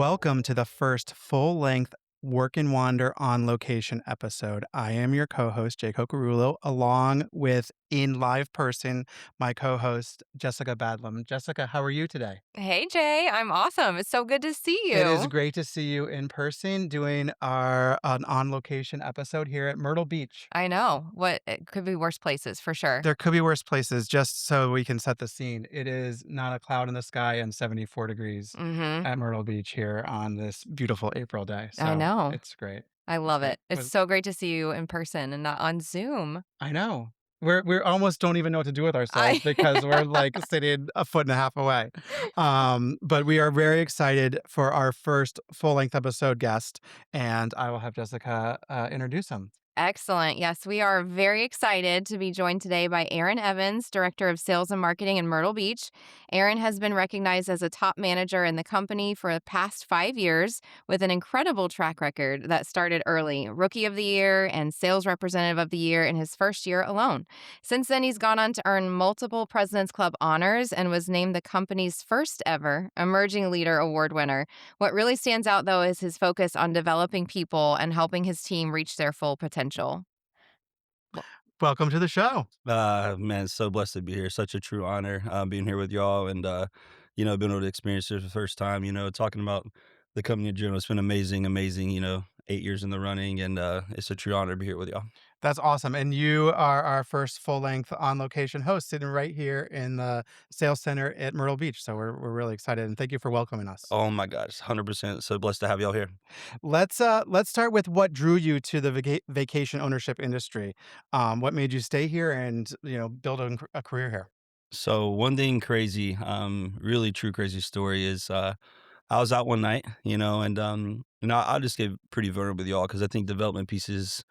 Welcome to the first full length Work and Wander on location episode. I am your co host, Jay Cocarulo, along with in live person, my co host, Jessica Badlam. Jessica, how are you today? Hey Jay, I'm awesome. It's so good to see It is you. great to see you in person doing our an on location episode here at Myrtle Beach. I know. What it could be worse places for sure. There could be worse places, just so we can set the scene. It is not a cloud in the sky and 74 degrees Mhm. at Myrtle Beach here on this beautiful April day. I So know. it's great. I It's love great. it. It's so great to see you in person and not on Zoom. I know. We're almost don't even know what to do with ourselves I because we're, like, sitting a foot and a half away. But we are very excited for our first full-length episode guest, and I will have Jessica, introduce him. Excellent. Yes, we are very excited to be joined today by Aaron Evans, Director of Sales and Marketing in Myrtle Beach. Aaron has been recognized as a top manager in the company for the past 5 years with an incredible track record that started early, Rookie of the Year and Sales Representative of the Year in his first year alone. Since then, he's gone on to earn multiple President's Club honors and was named the company's first ever Emerging Leader Award winner. What really stands out, though, is his focus on developing people and helping his team reach their full potential. Well, Welcome to the show. Man, so blessed to be here. Such a true honor being here with y'all and, being able to experience it for the first time, talking about the company in general. It's been amazing, amazing, 8 years in the running, and it's a true honor to be here with y'all. That's awesome, and you are our first full-length on-location host sitting right here in the sales center at Myrtle Beach, so we're really excited, and thank you for welcoming us. Oh my gosh, 100%. So blessed to have y'all here. Let's start with what drew you to the vacation ownership industry. What made you stay here and, build a career here? So, one thing crazy, really true crazy story is I was out one night, and, I'll just get pretty vulnerable with y'all because I think development pieces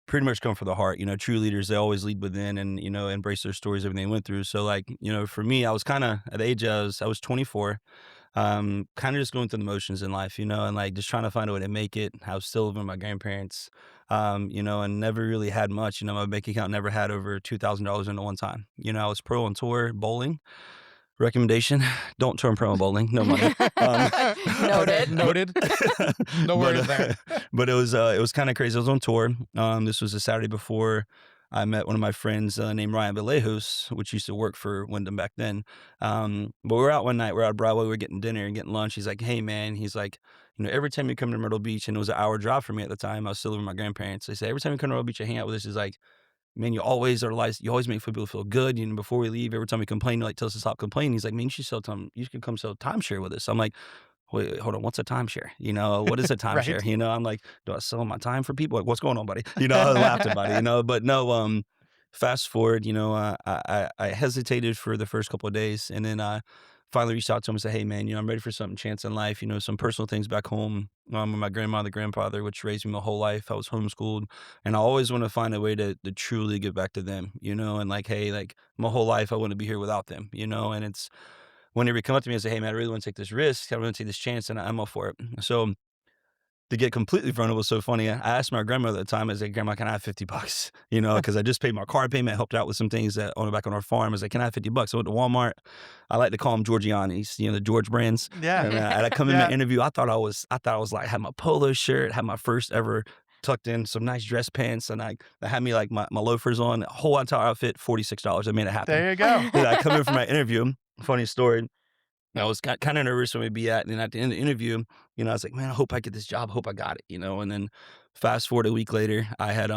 pretty much come from the heart. True leaders, they always lead within and, embrace their stories, everything they went through. So like, for me, I was kind of at the age I was 24, kind of just going through the motions in life, and like just trying to find a way to make it. I was still living with my grandparents, and never really had much. My bank account never had over $2,000 in at one time. I was pro on tour bowling. Recommendation: don't turn pro bowling, no money. Noted. But Noted. No but, worries there. but it was kinda crazy. I was on tour. This was a Saturday before I met one of my friends, named Ryan Vallejos, which used to work for Wyndham back then. But we were out one night, we're out at Broadway, we were getting dinner and getting lunch. He's like, "Hey, man," he's like, "Every time you come to Myrtle Beach," and it was an hour drive for me at the time, I was still living with my grandparents. They say, "Every time you come to Myrtle Beach and hang out with us," is like, man, you always make people feel good. Before we leave, every time we complain, you like tell us to stop complaining. He's like, man, you should come sell timeshare with us. I'm like, wait, hold on, what's a timeshare? What is a timeshare? Right. I'm like, do I sell my time for people? Like, what's going on, buddy? I laughed about it, but no, fast forward, I hesitated for the first couple of days and then I finally reached out to him and said, hey man, I'm ready for something chance in life, some personal things back home. With my grandmother, grandfather, which raised me my whole life. I was homeschooled and I always want to find a way to truly give back to them, and like, hey, like my whole life, I want to be here without them, and it's whenever you come up to me and say, hey man, I really want to take this risk. I want to take this chance and I'm all for it. So to get completely vulnerable was so funny. I asked my grandmother at the time, I was like, Grandma, can I have 50 bucks? Because I just paid my car payment, helped out with some things that on the back on our farm. I was like, can I have 50 bucks? I went to Walmart. I like to call them Giorgiani's, the George brands. Yeah. And I come in my Yeah. interview, I thought I was like, had my polo shirt, had my first ever tucked in some nice dress pants. And I had me like my loafers on, the whole entire outfit, $46. I made it happen. There you go. Then I come in for my interview. Funny story. I was kind of nervous when we'd be at, and then at the end of the interview, I was like, man, I hope I get this job. I hope I got it, and then fast forward a week later, I had,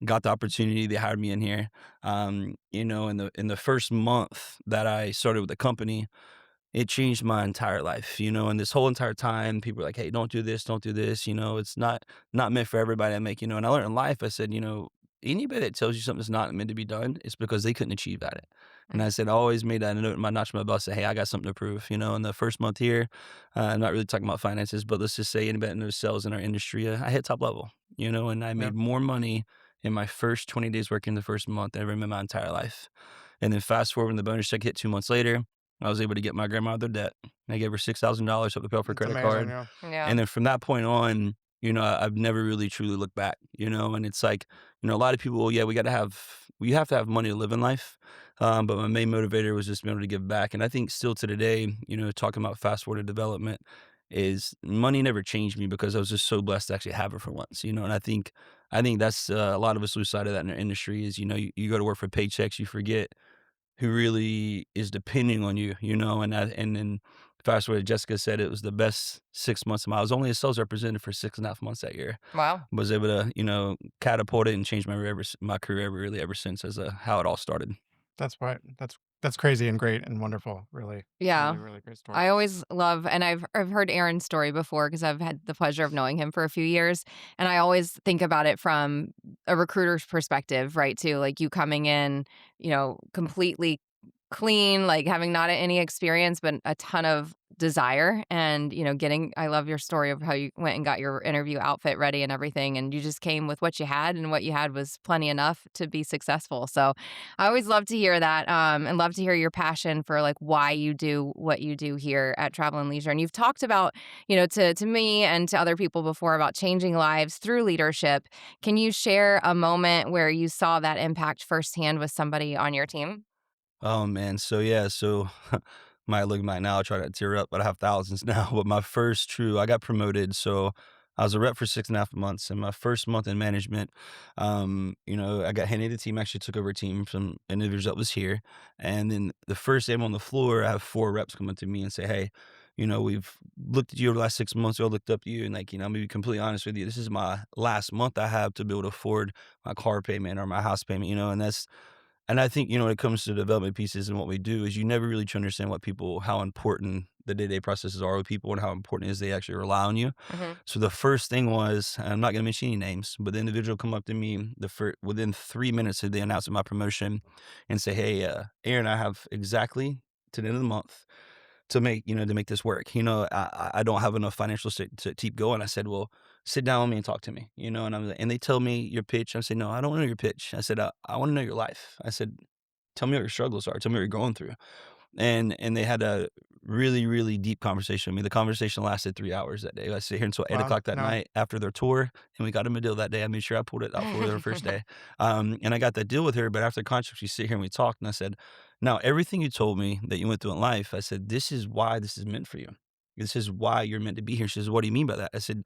got the opportunity. They hired me in here. In the first month that I started with the company, it changed my entire life, and this whole entire time, people were like, hey, don't do this, don't do this. It's not meant for everybody. And I learned in life, I said, anybody that tells you something's not meant to be done, it's because they couldn't achieve at it. And I said, I always made that a note in my notch in my belt, say, hey, I got something to prove. In the first month here, I'm not really talking about finances, but let's just say anybody that knows sales in our industry, I hit top level, and I Yeah. made more money in my first 20 days working the first month than I ever made in my entire life. And then fast forward when the bonus check hit 2 months later, I was able to get my grandma out of debt. I gave her $6,000 up to pay off her It's credit amazing, card. yeah. Yeah. And then from that point on, I've never really truly looked back, and it's like, a lot of people, yeah, we have to have money to live in life. But my main motivator was just being able to give back. And I think still to today, talking about fast forward development, is money never changed me because I was just so blessed to actually have it for once, you know. And I think that's a lot of us lose sight of that in our industry is, you know, you go to work for paychecks, you forget who really is depending on you, you know. And then fast forward, Jessica said it was the best 6 months of my. I was only a sales representative for 6.5 months that year. Wow. Was able to, you know, catapult it and change my career ever since as how it all started. That's right. That's crazy and great and wonderful. Really, Yeah. really, really great story. I always love, and I've heard Aaron's story before because I've had the pleasure of knowing him for a few years, and I always think about it from a recruiter's perspective, right, too, like, you coming in, completely clean, like, having not any experience, but a ton of desire and, getting I love your story of how you went and got your interview outfit ready and everything, and you just came with what you had, and what you had was plenty enough to be successful, so I always love to hear that, and love to hear your passion for, like, why you do what you do here at Travel and Leisure, and you've talked about, to me and to other people before about changing lives through leadership. Can you share a moment where you saw that impact firsthand with somebody on your team? Oh man, so yeah, might look back now, I try to tear up, but I have thousands now. But my first true, I got promoted, so I was a rep for 6.5 months. And my first month in management, you know, I got handed the team. Actually, took over a team from individuals that was here, and then the first day I'm on the floor, I have four reps come up to me and say, "Hey, you know, we've looked at you over the last 6 months. We all looked up to you, and like, you know, I'm gonna be completely honest with you. This is my last month I have to be able to afford my car payment or my house payment, you know, and I think, you know, when it comes to development pieces and what we do is you never really to understand what people how important the day-to-day processes are with people and how important it is they actually rely on you. Mhm. So the first thing was, and I'm not gonna mention any names, but the individual come up to me within 3 minutes of the announcement of my promotion and say, "Hey, Aaron, I have exactly to the end of the month to make this work. You know, I don't have enough financial to keep going." I said, "Well, sit down with me and talk to me." You know, and they tell me your pitch. I said, "No, I don't know your pitch." I said, "I want to know your life." I said, "Tell me what your struggles are. Tell me what you're going through." And they had a really, really deep conversation with me. The conversation lasted 3 hours that day. I stayed here until eight Wow. o'clock that No. night after their tour, and we got them a deal that day. I made sure I pulled it out for her the first day. And I got that deal with her, but after the contract, we sit here and we talked, and I said, "Now, everything you told me that you went through in life," I said, "this is why this is meant for you. This is why you're meant to be here." She says, "What do you mean by that?" I said,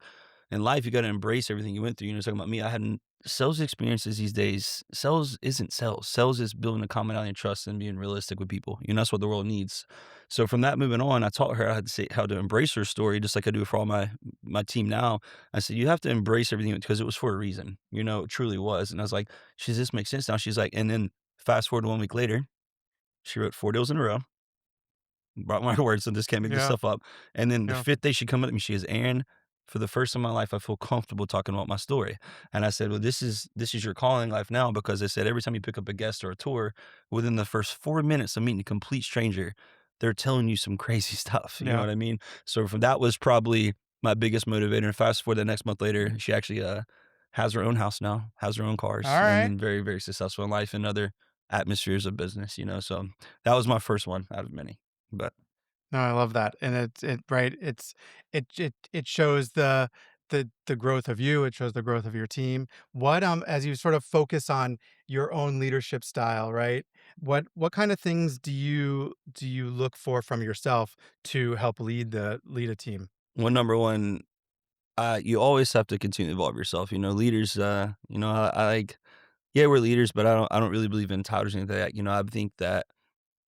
"In life, you gotta embrace everything you went through." You know, talking about me, I hadn't sales experiences these days, sales isn't sales. Sales is building a commonality and trust and being realistic with people. You know, that's what the world needs. So from that moving on, I taught her how to embrace her story, just like I do for all my team now. I said, "You have to embrace everything because it was for a reason." You know, it truly was. And I was like, "Does this make sense now?" She's like, and then fast forward 1 week later, she wrote 4 deals in a row. Brought my words, so just can't make this Yeah. stuff up. And then the Yeah. fifth day she come up to me, she goes, "Aaron, for the first time in my life, I feel comfortable talking about my story." And I said, "Well, this is your calling life now," because I said every time you pick up a guest or a tour, within the first 4 minutes of meeting a complete stranger, they're telling you some crazy stuff. You know Yeah. what I mean? So from that was probably my biggest motivator. And fast forward the next month later, she actually has her own house now, has her own cars, All and right. then very, very successful in life and other atmospheres of business, you know. So that was my first one out of many. But No, I love that, and it right. It shows the growth of you. It shows the growth of your team. What as you sort of focus on your own leadership style, right? What kind of things do you look for from yourself to help lead a team? well, number one, you always have to continue to evolve yourself. You know, leaders. You know, I like. Yeah, we're leaders, but I don't really believe in titles or anything like that. You know, I think that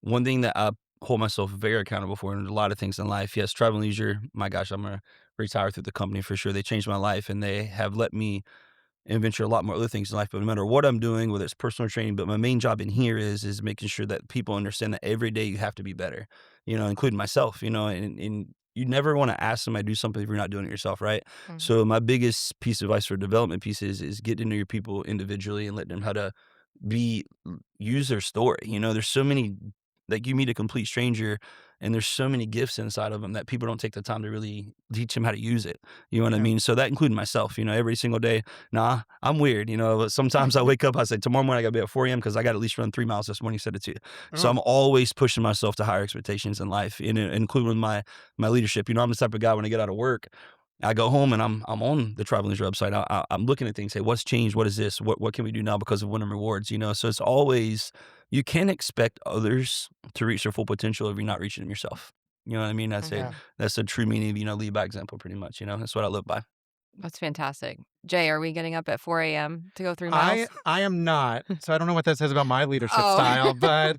one thing that I hold myself very accountable for, and a lot of things in life. Yes, travel and leisure. My gosh, I'm gonna retire through the company for sure. They changed my life, and they have let me and venture a lot more other things in life. But no matter what I'm doing, whether it's personal training, but my main job in here is making sure that people understand that every day you have to be better, you know, including myself, you know, and you never want to ask somebody to do something if you're not doing it yourself, right? Mhm. So my biggest piece of advice for development pieces is get to know your people individually and let them how to be use their story. You know, there's so many like you meet a complete stranger and there's so many gifts inside of them that people don't take the time to really teach them how to use it. You know what I Yeah. mean? So that including myself, you know, every single day. Nah, I'm weird. You know, sometimes I wake up, I say, tomorrow morning I gotta be at 4 a.m. because I got to at least run 3 miles this morning, said it to you. So Oh, I'm always pushing myself to higher expectations in life, including my leadership. You know, I'm the type of guy when I get out of work, I go home and I'm on the travel leisure website. I'm looking at things. Hey, what's changed? What is this? What can we do now because of winning rewards? You know, so it's always you can't expect others to reach their full potential if you're not reaching them yourself. You know what I mean? Yeah. That's a true meaning of, lead by example pretty much, that's what I live by. That's fantastic. Jay, are we getting up at 4 a.m. to go 3 I miles? I am not, so I don't know what that says about my leadership Oh, style, but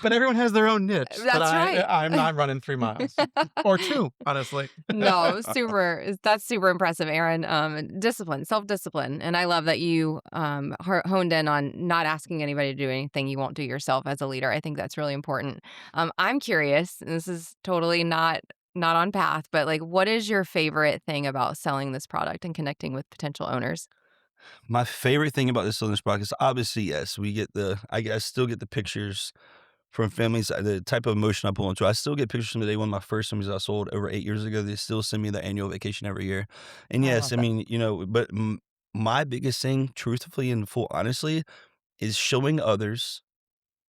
but everyone has their own niche, but that's right. I'm not running 3 miles or 2, honestly. No, that's super impressive, Aaron. Discipline, self-discipline. And I love that you honed in on not asking anybody to do anything you won't do yourself as a leader. I think that's really important. I'm curious, and this is totally not on path, but like what is your favorite thing about selling this product and connecting with potential owners? My favorite thing about this illness product is obviously, yes, I still get the pictures from families, the type of emotion I pull into. I still get pictures from the day one of my first families I sold over 8 years ago. They still send me the annual vacation every year. And I yes, love I that. mean, but my biggest thing, truthfully and full honestly, is showing others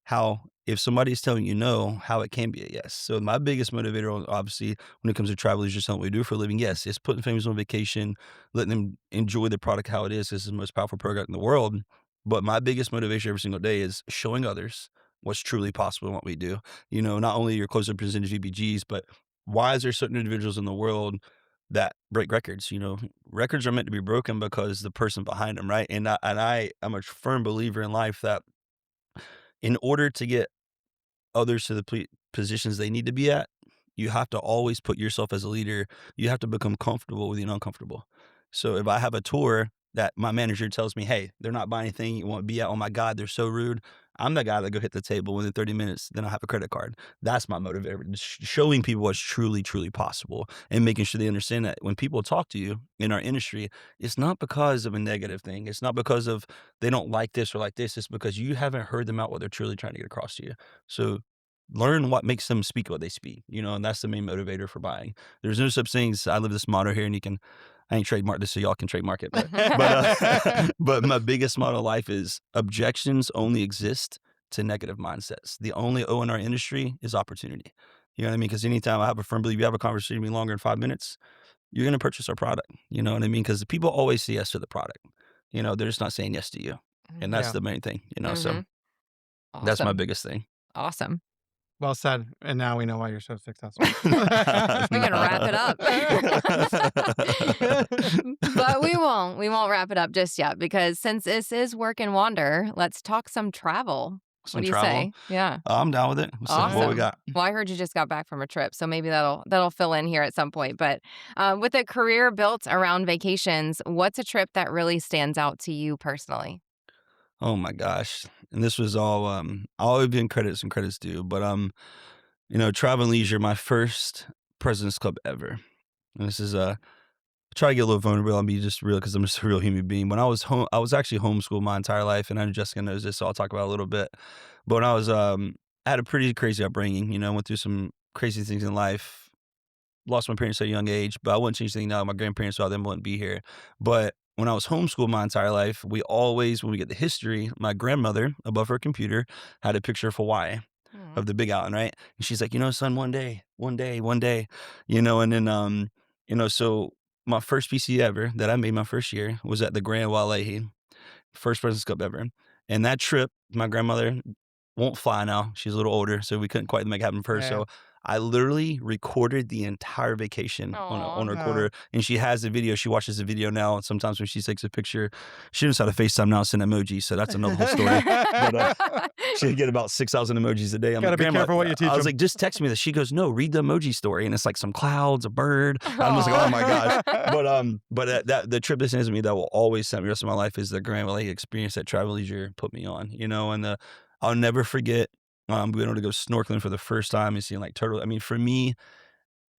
how if somebody's telling you no, how it can be a yes. So my biggest motivator, obviously, when it comes to travel, is just something we do for a living. Yes, it's putting families on vacation, letting them enjoy the product how it is. This is the most powerful product in the world. But my biggest motivation every single day is showing others what's truly possible in what we do. Not only your closer percentage VBGs, but why is there certain individuals in the world that break records? Records are meant to be broken because the person behind them, right? And I am a firm believer in life that in order to get others to the positions they need to be at, you have to always put yourself as a leader. You have to become comfortable with the uncomfortable. So if I have a tour that my manager tells me, hey, they're not buying anything you want to be at, oh my God, they're so rude. I'm the guy that go hit the table within 30 minutes, then I have a credit card. That's my motivator, showing people what's truly, truly possible and making sure they understand that when people talk to you in our industry, it's not because of a negative thing. It's not because of they don't like this or like this. It's because you haven't heard them out what they're truly trying to get across to you. So learn what makes them speak what they speak, and that's the main motivator for buying. There's no such things. I live this motto here, and I ain't trademark this, so y'all can trademark it. But my biggest motto in life is objections only exist to negative mindsets. The only O in our industry is opportunity. You know what I mean? Because anytime I have a firm belief, you have a conversation with me longer than 5 minutes, you're going to purchase our product. You know what I mean? Because people always say yes to the product. They're just not saying yes to you, and that's Yeah, the main thing. So Hmm. that's my Awesome. biggest thing. Awesome. well said, and now we know why you're so successful. We can wrap it up. But we won't. We won't wrap it up just yet because since this is Work and Wander, let's talk some travel. What Some do you travel. say? Yeah. I'm down with it. What we Awesome. got? Well, I heard you just got back from a trip, so maybe that'll fill in here at some point. But with a career built around vacations, what's a trip that really stands out to you personally? Oh my gosh. And this was all I'll give you credits and credits due, but travel and leisure, my first President's Club ever. And this is try to get a little vulnerable. I'll be just real because I'm just a real human being. When I was home, I was actually homeschooled my entire life, and I know Jessica knows this, so I'll talk about it a little bit. But when I had a pretty crazy upbringing. Went through some crazy things in life. Lost my parents at a young age, but I wouldn't change anything now. My grandparents without them wouldn't be here. But when I was homeschooled my entire life, we always, when we get the history, my grandmother above her computer had a picture of Hawaii, Aw. of the Big Island, right? And she's like, son, one day, one day, one day, and then, so my first PC ever that I made my first year was at the Grand Wailehi, first President's Cup ever. And that trip, my grandmother won't fly now. She's a little older, so we couldn't quite make it happen for her. Yeah. So I literally recorded the entire vacation on Aw. a Oh, recorder, and she has the video. She watches the video now, and sometimes when she takes a picture, she knows how to FaceTime now and send emojis. So that's another whole story. But she'd get about 6,000 emojis a day. I'm gotta like, be Grandma, careful what you teach I was 'em. like, just text me this. She goes, no, read the emoji story, and it's like some clouds, a bird. I'm just like, oh my gosh. But that the trip that stands with me that will always set me the rest of my life is the Grand Valley experience that Travel Leisure put me on. And I'll never forget being able to go snorkeling for the first time and seeing like turtle. I mean, for me,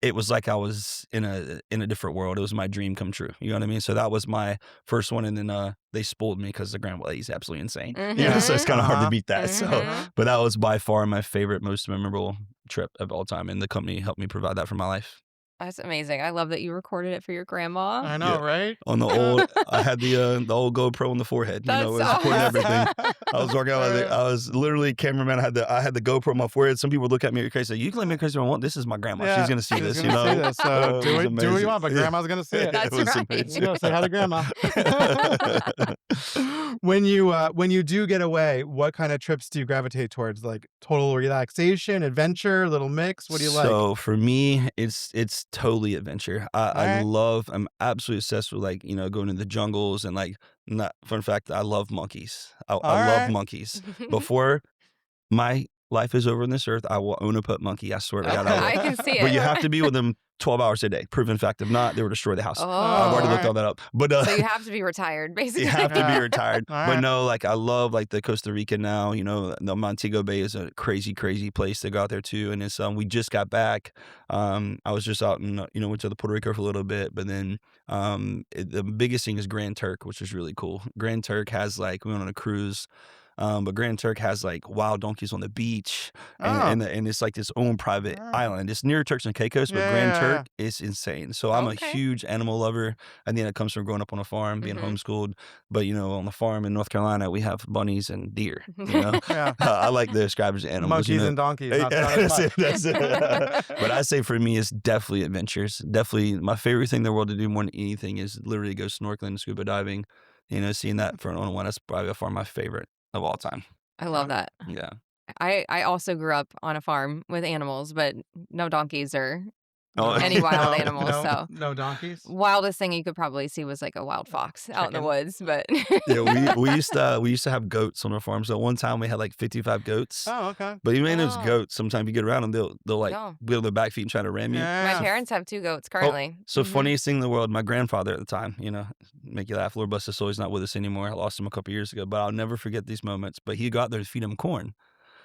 it was like I was in a different world. It was my dream come true. You know what I mean? So that was my first one, and then they spoiled me because the Grand Valley is absolutely insane. Yeah. So it's kind of hard to beat that. So, Mhm. but that was by far my favorite, most memorable trip of all time, and the company helped me provide that for my life. That's amazing. I love that you recorded it for your grandma. I Yeah. know, right? On the old, I had the old GoPro on the forehead. It That's was recording everything. I was working out. Uh, I was literally cameraman. I had the GoPro on my forehead. Some people look at me crazy. You can let me crazy if I want. This is my grandma. Yeah, She's gonna see she's this. gonna see this, so It do was what you amazing. want, but grandma's gonna see it. That's was right. amazing. You go say hi to grandma. When you do get away, what kind of trips do you gravitate towards? Like total relaxation, adventure, little mix? What do you like? So for me, it's totally adventure. I Alright. love. I'm absolutely obsessed with like going to the jungles and like. Not fun fact. I love monkeys. I love Alright. monkeys. Before my life is over on this earth, I will own a pet monkey. I swear to God, I will. I can see But it. you have to be with them 12 hours a day. Proven fact. If not, they will destroy the house. Oh, I've already looked alright. all that up. But so you have to be retired, basically. you have to be Yeah. retired. But Alright. no, like I love like the Costa Rica now. The Montego Bay is a crazy, crazy place to go out there too. And it's we just got back. I was just out and went to the Puerto Rico for a little bit, but then the biggest thing is Grand Turk, which is really cool. Grand Turk has like we went on a cruise. But Grand Turk has like wild donkeys on the beach, Oh. and it's like its own private Oh. island. It's near Turks and Caicos, but Yeah, Grand yeah, Turk is insane. So I'm a Okay. huge animal lover. I think that comes from growing up on a farm, being Mhm. homeschooled. But on the farm in North Carolina, we have bunnies and deer. Yeah. I like to describe as animals. Monkeys and donkeys, not as That's much. it. That's it. But I say for me, it's definitely adventures. Definitely my favorite thing in the world to do more than anything is literally go snorkeling and scuba diving. Seeing that for an on one, that's probably by far my favorite of all time. I love that. Yeah. I also grew up on a farm with animals, but no donkeys or Oh, any wild animals. So No donkeys? wildest thing you could probably see was like a wild fox out in the Chicken. woods. But yeah, we used to have goats on our farm. So one time we had like 55 goats. Oh, okay. But even those Oh. goats, sometimes you get around them, they'll like No. wheel their back feet and try to ram you. my Yeah. parents have 2 goats currently. So Mhm. funniest thing in the world, my grandfather at the time, make you laugh. Lord bless his soul, he's not with us anymore. I lost him a couple years ago, but I'll never forget these moments. But he got there to feed him corn.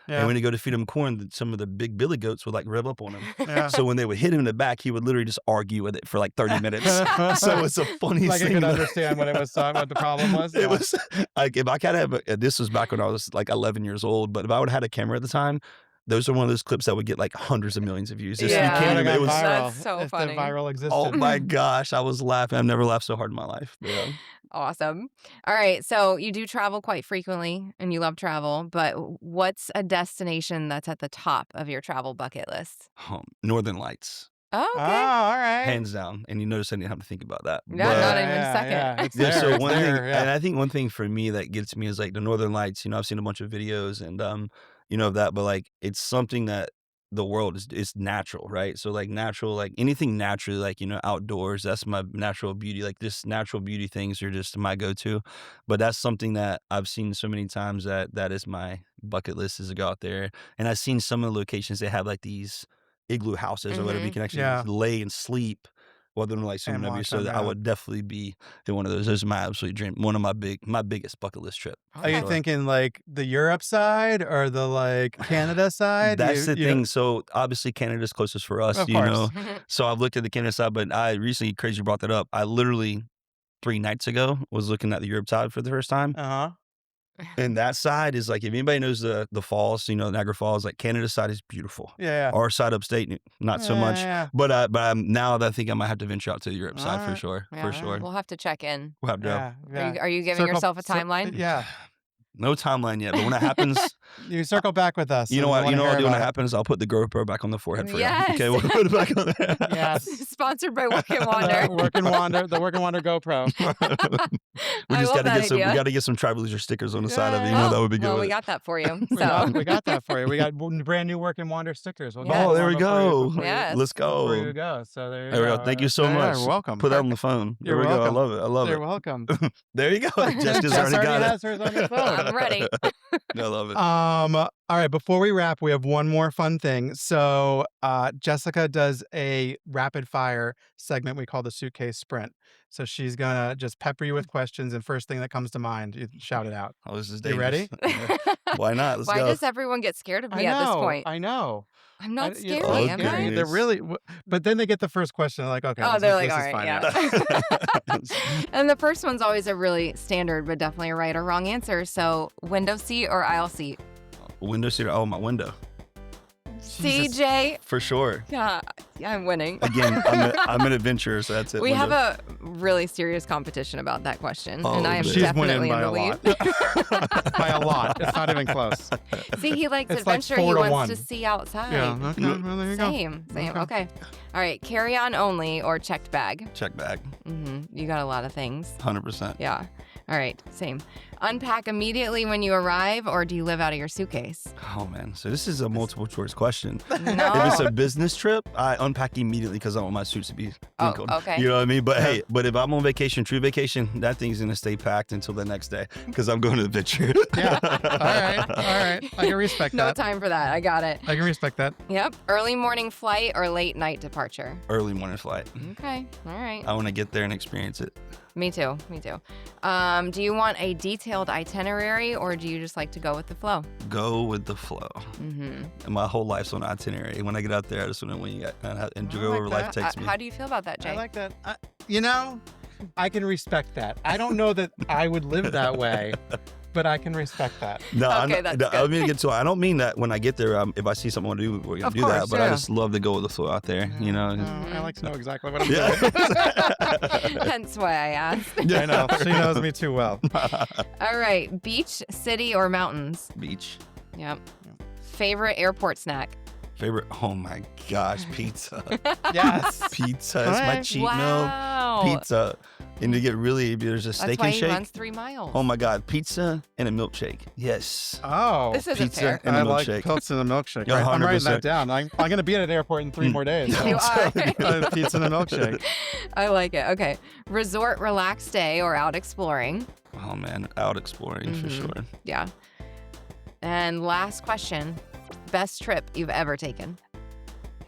Yeah. And when he go to feed him corn, some of the big billy goats would like rev up on him. Yeah. So when they would hit him in the back, he would literally just argue with it for like 30 minutes. So it's a funny Like I thing. could understand what what the problem was. It Yeah. was like if I could have this was back when I was like 11 years old, but if I would have had a camera at the time, those are one of those clips that would get like hundreds of millions of views. Just, Yeah. you can't Would've even, it gone was, viral That's so if funny. the viral existed. oh my gosh, I was laughing. I've never laughed so hard in my life. Yeah. Awesome. All right. So you do travel quite frequently and you love travel, but what's a destination that's at the top of your travel bucket list? Northern Lights, Oh, Oh, okay. all right. hands down. And you notice I didn't have to think about that. Yeah, But- not even a second. Yeah, it's Yeah, there. so It's one thing, there, yeah. and I think one thing for me that gets me is like the Northern Lights. I've seen a bunch of videos and of that, but like it's something that the world is natural, right? So like natural, like anything naturally, like outdoors. That's my natural beauty. Like this natural beauty things are just my go-to. But that's something that I've seen so many times that is my bucket list is to go out there. And I've seen some of the locations they have like these igloo houses or whatever you Mhm. can actually Yeah. lay and sleep while they're like swimming And over you. watch So them, that I yeah. would definitely be in one of those. Those are my absolute dream. One of my biggest bucket list trip. Are you Okay. thinking like the Europe side or the like Canada side? That's the You thing. So obviously Canada's closest for us, Of course. So I've looked at the Canada side, but I recently, crazy you brought that up. I literally 3 nights ago was looking at the Europe side for the first time. Uh-huh. And that side is like, if anybody knows the falls, Niagara Falls, like Canada's side is beautiful. Yeah, yeah. Our side upstate, not so Yeah, much. yeah. But now I think I might have to venture out to the Europe side for Alright. sure. Yeah, For sure. We'll have to check in. We'll have to go. Yeah, yeah. Are you giving yourself a timeline? Yeah. No timeline yet, but when that happens, You circle back with us. you know and what? we wanna What I'll hear do when about that it. happens? I'll put the GoPro back on the forehead for Yes. you. Okay, we'll put it back on there. Yes. Sponsored by Work and Wander. The Work and Wander GoPro. We I just love got to that get some. We idea. got to get some Tribal Leisure stickers on the side of it. Yeah. That would be good. Well, we got that for you. We So got that for you. We got brand new Work and Wander stickers. We'll Yes. get Oh, there one we before you- go. before you- Yes. Let's Before you go. go. So there you There we go. go. Thank you so Yeah, much. You're welcome. Put that on the phone. There You're we go. welcome. I love it. I love You're it. welcome. There you go. Jessica's Jess already got has it. hers on his phone. I'm ready. I love it. All right, before we wrap, we have one more fun thing. So, Jessica does a rapid fire segment we call the suitcase sprint. So she's gonna just pepper you with questions, and first thing that comes to mind, you shout it out. Oh, this is You ready? dangerous. Why not? Let's Why go. does everyone get scared of me at this point? I know. I'm not I- scary, Oh, am goodness. I? They're really, but then they get the first question. They're like, okay, Oh, this they're is- like, this all is right, fine. yeah. And the first one's always a really standard, but definitely a right or wrong answer. So, window seat or aisle seat? Window seat. Oh, my window. Jesus. CJ, For sure. yeah, I'm winning. Again, I'm an adventurer, so that's it. We have window. a really serious competition about that question, Oh, and I am She's She's definitely winning in by the a lead. lot. By a lot. It's not even close. See, he likes It's like adventure. He 4 to wants 1. to see outside. Yeah. Okay. Well, there you go. Same. Okay. Okay. All right. Carry on only or checked bag? Check bag. You got a lot of things. 100%. Yeah. All right, same. Unpack immediately when you arrive, or do you live out of your suitcase? Oh man, so this is a multiple choice question. If it's No. a business trip, I unpack immediately because I want my suits to be Oh, wrinkled. okay. You know what I mean? But Yeah. hey, but if I'm on vacation, true vacation, that thing's gonna stay packed until the next day because I'm going to the picture. Yeah. All right. I can respect No that. time for that. I got it. I can respect that. Yep. Early morning flight or late night departure? Early morning flight. Okay. All right. I want to get there and experience it. Me too. Me too. Do you want a detailed itinerary or do you just like to go with the flow? Go with the flow. Mm-hmm. And my whole life's on itinerary. When I get out there, I just want to enjoy I like where life that. takes me. How do you feel about that, Jay? I like that. I can respect that. I don't know that I would live that way, but I can respect that. No, Okay, that's good. I mean, I don't mean that when I get there. If I see something I want to do, we're gonna Of do that. course, But I yeah. just love to go with the flow out there. You know. I like to know exactly what I'm Yeah. doing. Hence why I asked. I know. She knows me too well. All right. Beach, city, or mountains? Beach. Yep. Favorite airport snack? Favorite? Oh my gosh, pizza. Yes. Pizza is my Alright. cheat meal. Wow. Pizza. And to get really, there's a That's steak why and he shake. runs 3 miles. Oh my God, pizza and a milkshake. Yes. Oh. This isn't Pizza fair. and a I like milkshake. pizza and a milkshake. Yeah, I'm writing 100%. that down. I'm going to be at an airport in 3 more days. So. You are. Pizza and a milkshake. I like it. Okay. Resort, relaxed day, or out exploring? Oh man, out exploring for Mhm. sure. Yeah. And last question. Best trip you've ever taken?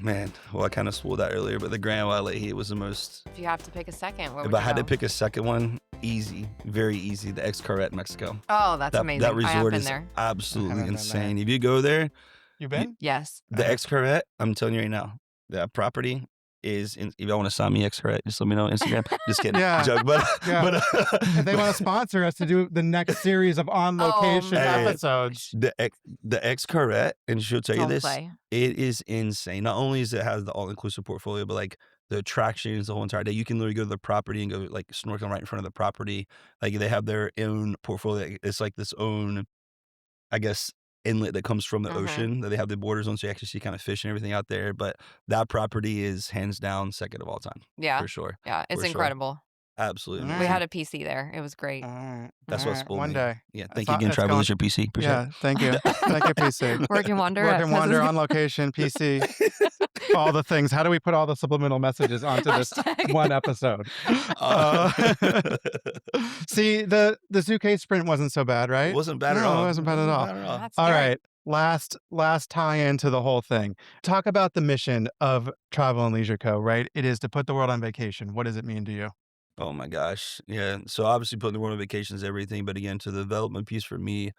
Man, well, I kind of spoiled that earlier, but the Grand Wailea was the most. If you have to pick a second, where If would I you had to go? pick a second one, easy, very easy. The Xcaret, Mexico. Oh, that's amazing. That I have resort been is there. absolutely I haven't been insane. If you go there, You been? Yes. the Xcaret, I'm telling you right now, that property is. If y'all want to sign me Xcaret, just let me know on Instagram. Just kidding, Yeah. joke. But Yeah. but If they want to sponsor us to do the next series of on location man. episodes. the Xcaret, and she'll tell you Don't this. play. It is insane. Not only is it has the all-inclusive portfolio, but like the attractions the whole entire day. You can literally go to the property and go like snorkeling right in front of the property. Like they have their own portfolio. It's like this own, I guess, inlet that comes from the Mhm. ocean that they have the borders on, so you actually see kind of fish and everything out there. But that property is hands down second of all time Yeah. for sure. Yeah. It's For sure. incredible. Absolutely All We amazing. had a PC there. It was great. All right. That's All what right. spoiled One me. day. Yeah, It's thank you on- again, it's Travel going- Leisure PC. Appreciate Yeah, thank you. Thank you, PC. Work and Wander. Work at and wander Cousins- on location, PC. All the things. How do we put all the subliminal messages onto this Hashtag. one episode? Uh, See, the suitcase sprint wasn't so bad, right? It wasn't bad at No, all. it wasn't bad at all. That's All scary. right. Last tie into the whole thing. Talk about the mission of Travel and Leisure Co., right? It is to put the world on vacation. What does it mean to you? Oh my gosh. Yeah. So obviously putting the world on vacation is everything. But again, to the development piece for me,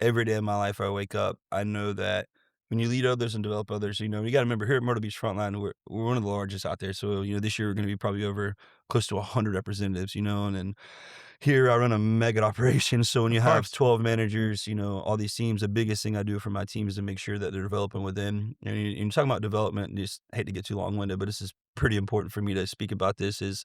every day of my life I wake up, I know that when you lead others and develop others, you got to remember here at Myrtle Beach Frontline, we're one of the largest out there. So, this year we're going to be probably over close to 100 representatives, and then here I run a mega operation. So when you Of have course. 12 managers, all these teams, the biggest thing I do for my team is to make sure that they're developing within. And you're talking about development, and just hate to get too long winded, but this is pretty important for me to speak about this is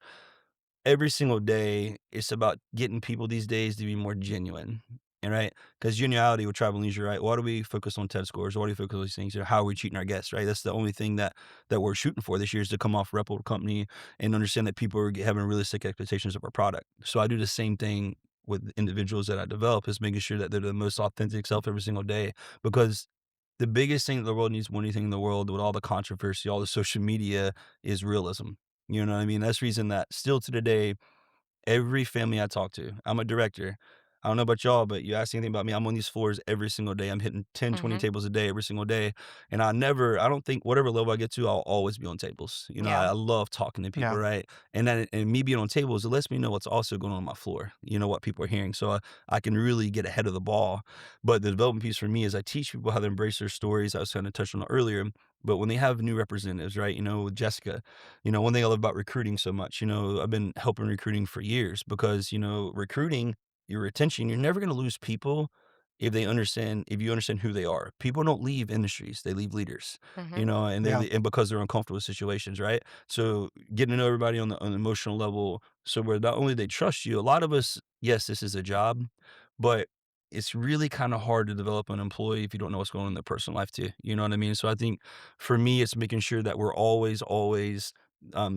every single day, it's about getting people these days to be more genuine. And right, because geniality with travel and leisure, right? Why do we focus on TED scores? Why do we focus on these things? How are we treating our guests, right? That's the only thing that we're shooting for this year is to come off a reputable company and understand that people are having realistic expectations of our product. So I do the same thing with individuals that I develop, is making sure that they're the most authentic self every single day. Because the biggest thing that the world needs more than anything in the world, with all the controversy, all the social media, is realism. You know what I mean? That's the reason that still to today, every family I talk to, I'm a director. I don't know about y'all, but you ask anything about me, I'm on these floors every single day. I'm hitting 10, 20 Mhm. tables a day every single day. And I don't think whatever level I get to, I'll always be on tables. Yeah. I love talking to people, Yeah. right? And me being on tables, it lets me know what's also going on my floor, what people are hearing. So I can really get ahead of the ball. But the development piece for me is I teach people how to embrace their stories. I was kind of touched on it earlier. But when they have new representatives, right? With Jessica, one thing I love about recruiting so much, I've been helping recruiting for years because, recruiting, your retention, you're never going to lose people if you understand who they are. People don't leave industries, they leave leaders, Mhm. and Yeah. and because they're uncomfortable with situations, right? So getting to know everybody on the emotional level, so where not only they trust you, a lot of us, yes, this is a job, but it's really kind of hard to develop an employee if you don't know what's going on in their personal life too. You know what I mean? So I think for me, it's making sure that we're always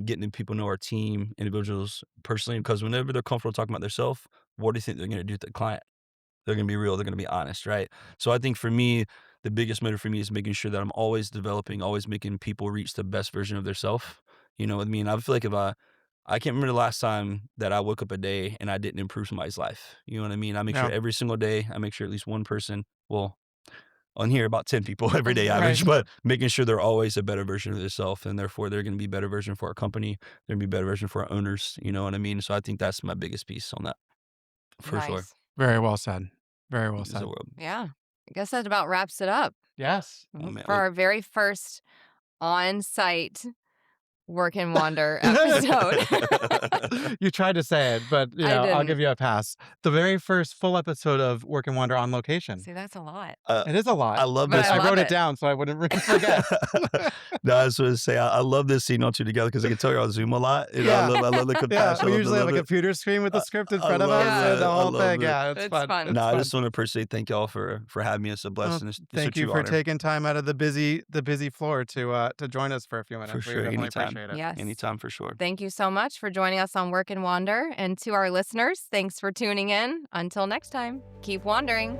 getting people to know our team, individuals personally, because whenever they're comfortable talking about themselves, what do you think they're going to do to the client? They're going to be real. They're going to be honest, right? So I think for me, the biggest motive for me is making sure that I'm always developing, always making people reach the best version of themselves. You know what I mean? I feel like I can't remember the last time that I woke up a day and I didn't improve somebody's life. You know what I mean? I make sure No. every single day, I make sure at least one person, well, on here about 10 people every day Right. average, but making sure they're always a better version of themselves, and therefore they're going to be a better version for our company. They're going to be a better version for our owners. You know what I mean? So I think that's my biggest piece on that for sure. Nice. Very well said. Very well Is the said. world. Yeah. I guess that about wraps it up Yes. Oh man, for our very first on-site Work and Wander episode. You tried to say it, but I I'll didn't. give you a pass. The very first full episode of Work and Wander on location. See, that's a lot. It is a lot. I love But this. I I love wrote it. it down so I wouldn't forget. No, I was going to say I love this seeing all two together because I can tell you're on Zoom a lot. And Yeah. I love the Yeah, compassion. we I usually have a love it. computer screen with the script in I front of love us it. and the I whole love thing. it. Yeah, it's It's fun. fun. It's No, I fun. just want to personally thank y'all for having me. It's a Well, blessing. It's thank a you true for honor. taking time out of the busy floor to join us for a few minutes. For We sure. definitely Anytime. appreciate it. Yes. Anytime for sure. Thank you so much for joining us on Work and Wander. And to our listeners, thanks for tuning in. Until next time, keep wandering.